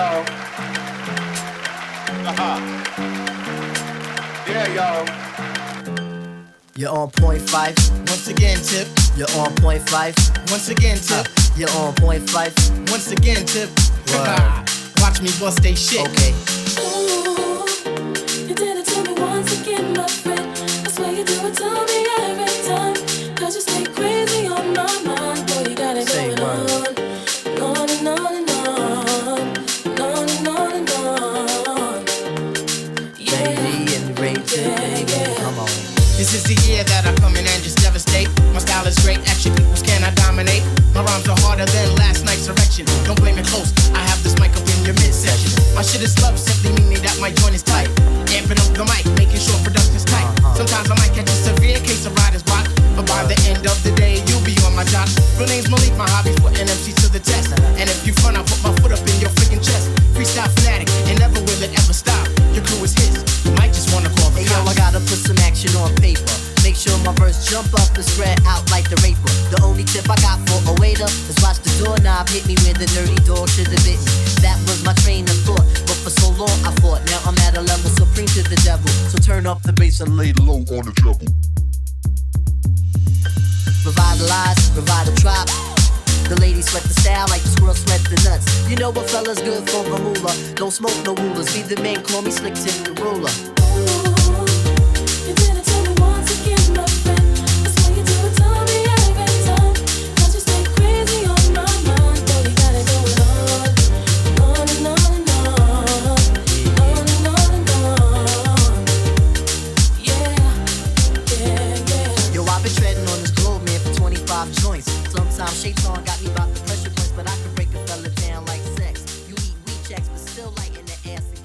y'all. Yeah, y'all. You're on point five. Once again, Tip. You're on point five. Once again, Tip. You're on point five. Once again, Tip. Word. Watch me bust they shit. Okay. Ooh, you did it to me once again, my friend. I swear you do it to me every time. 'Cause you stay crazy on my mind. Boy, you got it Say going word. on and on and on. On and on and on. Yeah. Baby and Rachel, baby, come on. This is the year that I come in and just devastate. My style is great, action peoples cannot dominate. My rhymes are harder than last night's erection. Don't blame it close, I have this mic up in your midsection. My shit is love, simply meaning that my joint is tight. Amping up the mic, making sure production's tight. Sometimes I might catch a severe case of writer's block, but by the end of the day, you'll be on my job. Real name's Malik, my hobby's putting MCs to the test. And if you front, I'll put my foot up in your freaking chest. Freestyle fanatic, and never will it ever stop. Your crew is his, you might just wanna call the Hey yo, cops. I gotta put some action on paper. Make sure my verse jump up and spread out like the raper. The only tip I got for a waiter is watch the doorknob hit me where the dirty dog should have bit me. That was my train of thought, but for so long I fought. Now I'm at a level supreme to the devil. So turn up the bass and lay low on the treble. Revitalize, revive the tribe. The ladies sweat the style like the squirrels sweat the nuts. You know what fella's good for the moolah. Don't smoke no rulers. Be the man, call me Slick Tim the ruler. Ooh, you did it to me once again, my friend. I swear you do it to me every time. 'Cause you stay crazy on my mind. Boy, you got it going on and on and on. On and on and on. Yeah, yeah, yeah. Yo, I've been treading on this globe, man, for 25 joints. Sometimes shapes on got me about the pressure points, but I can break a fella down like sex. You eat wheat checks, but still lighting the ass again.